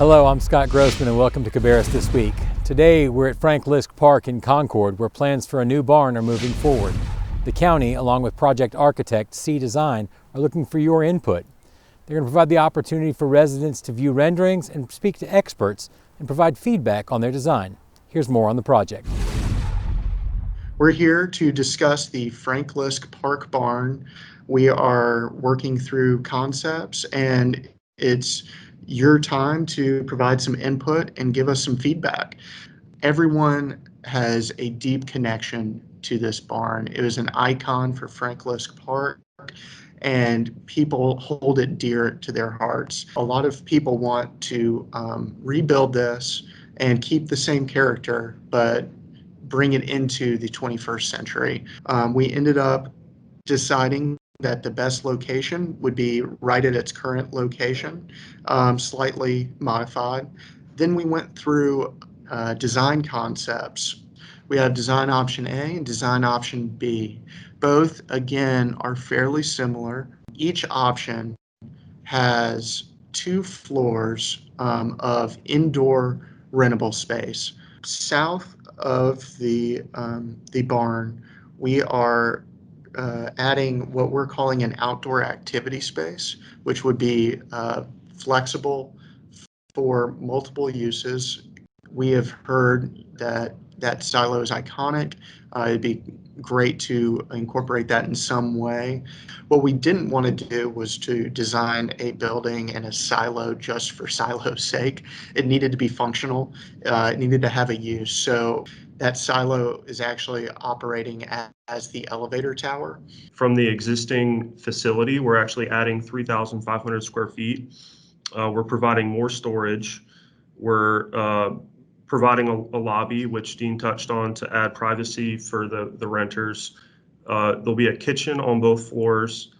Hello, I'm Scott Grossman and welcome to Cabarrus This Week. Today we're at Frank Liske Park in Concord where plans for a new barn are moving forward. The county, along with project architect C Design, are looking for your input. They're going to provide the opportunity for residents to view renderings and speak to experts and provide feedback on their design. Here's more on the project. We're here to discuss the Frank Liske Park barn. We are working through concepts, and it's your time to provide some input and give us some feedback. Everyone has a deep connection to this barn. It was an icon for Frank Liske Park, and people hold it dear to their hearts. A lot of people want to rebuild this and keep the same character, but bring it into the 21st century. We ended up deciding that the best location would be right at its current location, slightly modified. Then we went through design concepts. We have design option A and design option B. Both, again, are fairly similar. Each option has 2 floors of indoor rentable space. South of the barn, we are adding what we're calling an outdoor activity space, which would be flexible for multiple uses. We have heard that that silo is iconic. It'd be great to incorporate that in some way. What we didn't want to do was to design a building and a silo just for silo's sake. It needed to be functional. It needed to have a use. So that silo is actually operating as the elevator tower. From the existing facility, we're actually adding 3,500 square feet. We're providing more storage. We're providing a lobby, which Dean touched on, to add privacy for the renters. There'll be a kitchen on both floors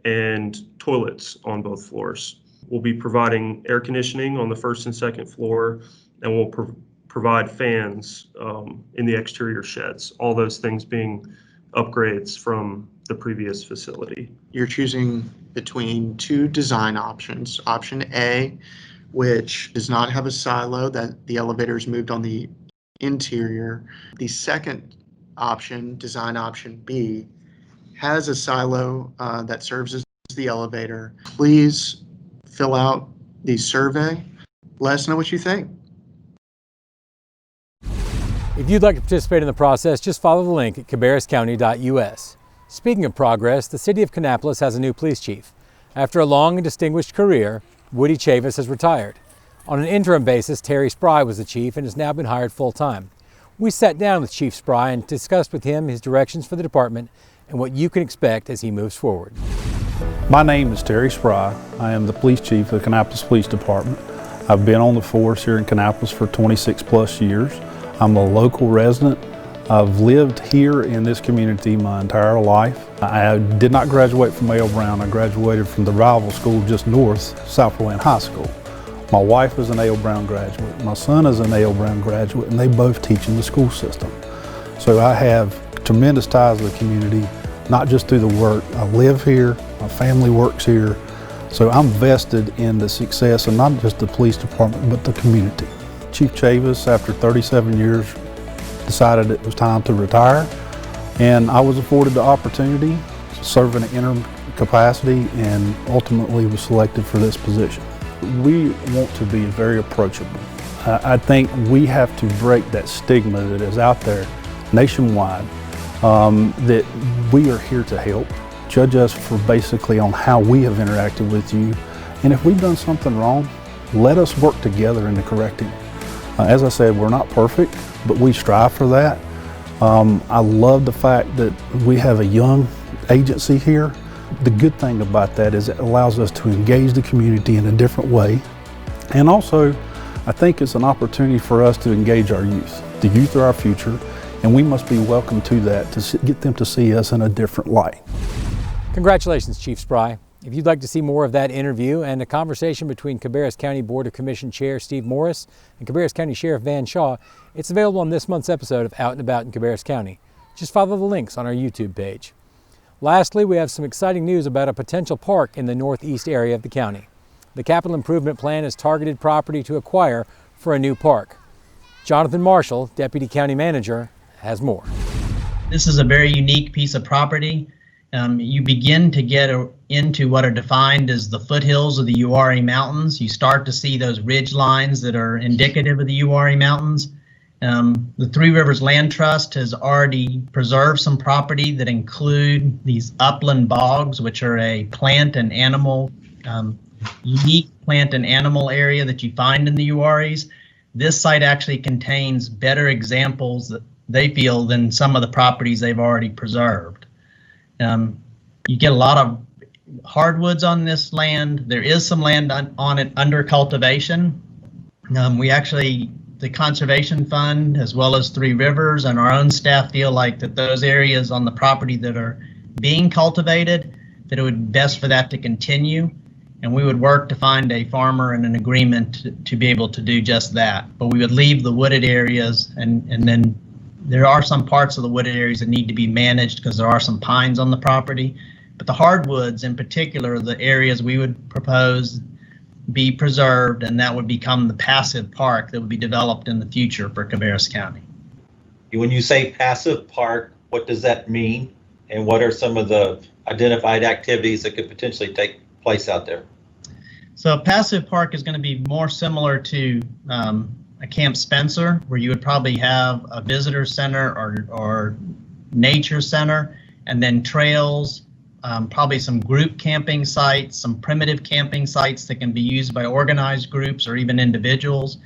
and toilets on both floors. We'll be providing air conditioning on the first and second floor, and we'll provide fans in the exterior sheds, all those things being upgrades from the previous facility. You're choosing between 2 design options. Option A, which does not have a silo, that the elevator is moved on the interior. The second option, design option B, has a silo that serves as the elevator. Please fill out the survey. Let us know what you think. If you'd like to participate in the process, just follow the link at cabarruscounty.us. Speaking of progress, the city of Kannapolis has a new police chief. After a long and distinguished career, Woody Chavis has retired. On an interim basis, Terry Spry was the chief and has now been hired full-time. We sat down with Chief Spry and discussed with him his directions for the department and what you can expect as he moves forward. My name is Terry Spry. I am the police chief of the Kannapolis Police Department. I've been on the force here in Kannapolis for 26 plus years. I'm a local resident. I've lived here in this community my entire life. I did not graduate from A.L. Brown. I graduated from the rival school just north, Southland High School. My wife is an A.L. Brown graduate. My son is an A.L. Brown graduate, and they both teach in the school system. So I have tremendous ties to the community, not just through the work. I live here, my family works here, so I'm vested in the success of not just the police department, but the community. Chief Chavis, after 37 years, decided it was time to retire, and I was afforded the opportunity to serve in an interim capacity and ultimately was selected for this position. We want to be very approachable. I think we have to break that stigma that is out there nationwide, that we are here to help. Judge us for basically on how we have interacted with you, and if we've done something wrong, let us work together into correcting it. As I said, we're not perfect, but we strive for that. I love the fact that we have a young agency here. The good thing about that is it allows us to engage the community in a different way. And also, I think it's an opportunity for us to engage our youth. The youth are our future, and we must be welcome to that, to get them to see us in a different light. Congratulations, Chief Spry. If you'd like to see more of that interview and a conversation between Cabarrus County Board of Commission Chair Steve Morris and Cabarrus County Sheriff Van Shaw, it's available on this month's episode of Out and About in Cabarrus County. Just follow the links on our YouTube page. Lastly, we have some exciting news about a potential park in the northeast area of the county. the capital improvement plan is targeted property to acquire for a new park. Jonathan Marshall, Deputy County Manager, has more. This is a very unique piece of property. You begin to get into what are defined as the foothills of the Uwharrie Mountains. You start to see those ridge lines that are indicative of the Uwharrie Mountains. The Three Rivers Land Trust has already preserved some property that include these upland bogs, which are a plant and animal, unique plant and animal area that you find in the Uwharries. This site actually contains better examples that they feel than some of the properties they've already preserved. You get a lot of hardwoods on this land. There is some land on it under cultivation. The Conservation Fund, as well as Three Rivers and our own staff, feel like that those areas on the property that are being cultivated, that it would be best for that to continue. And we would work to find a farmer and an agreement to be able to do just that. But we would leave the wooded areas, and then there are some parts of the wooded areas that need to be managed because there are some pines on the property. But the hardwoods in particular are the areas we would propose be preserved, and that would become the passive park that would be developed in the future for Cabarrus County. When you say passive park, what does that mean? And what are some of the identified activities that could potentially take place out there? So a passive park is going to be more similar to a Camp Spencer, where you would probably have a visitor center or nature center, and then trails, probably some group camping sites, some primitive camping sites that can be used by organized groups or even individuals.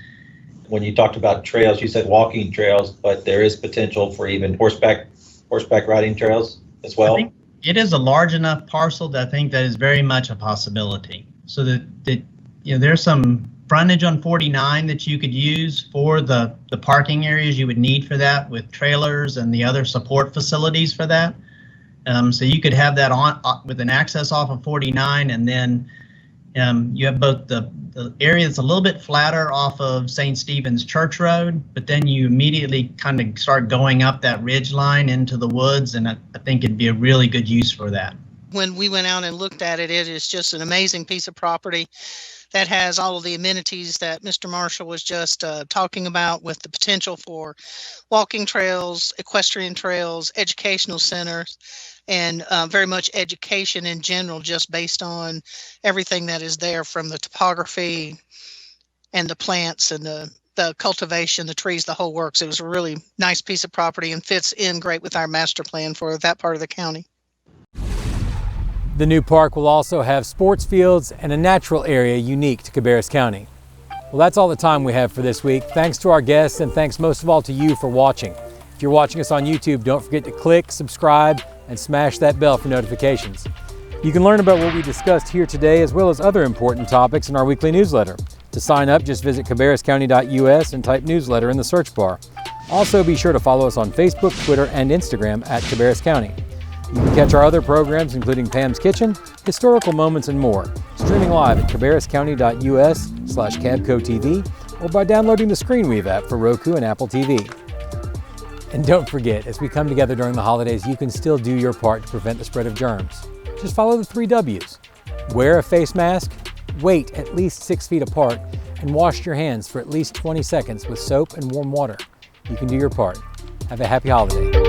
When you talked about trails, you said walking trails, but there is potential for even horseback riding trails as well. I think it is a large enough parcel that I think that is very much a possibility. So that there's some frontage on 49 that you could use for the parking areas you would need for that, with trailers and the other support facilities for that. So you could have that on with an access off of 49, and then you have both the area that's a little bit flatter off of St. Stephen's Church Road, but then you immediately kind of start going up that ridge line into the woods, and I think it'd be a really good use for that. When we went out and looked at it, it is just an amazing piece of property that has all of the amenities that Mr. Marshall was just talking about, with the potential for walking trails, equestrian trails, educational centers, and very much education in general, just based on everything that is there, from the topography and the plants and the cultivation, the trees, the whole works. It was a really nice piece of property and fits in great with our master plan for that part of the county. The new park will also have sports fields and a natural area unique to Cabarrus County. Well, that's all the time we have for this week. Thanks to our guests, and thanks most of all to you for watching. If you're watching us on YouTube, don't forget to click, subscribe, and smash that bell for notifications. You can learn about what we discussed here today, as well as other important topics, in our weekly newsletter. To sign up, just visit cabarruscounty.us and type newsletter in the search bar. Also, be sure to follow us on Facebook, Twitter, and Instagram at Cabarrus County. You can catch our other programs, including Pam's Kitchen, Historical Moments, and more, streaming live at cabarruscounty.us/CabcoTV, or by downloading the ScreenWeave app for Roku and Apple TV. And don't forget, as we come together during the holidays, you can still do your part to prevent the spread of germs. Just follow the 3 W's. Wear a face mask, wait at least 6 feet apart, and wash your hands for at least 20 seconds with soap and warm water. You can do your part. Have a happy holiday.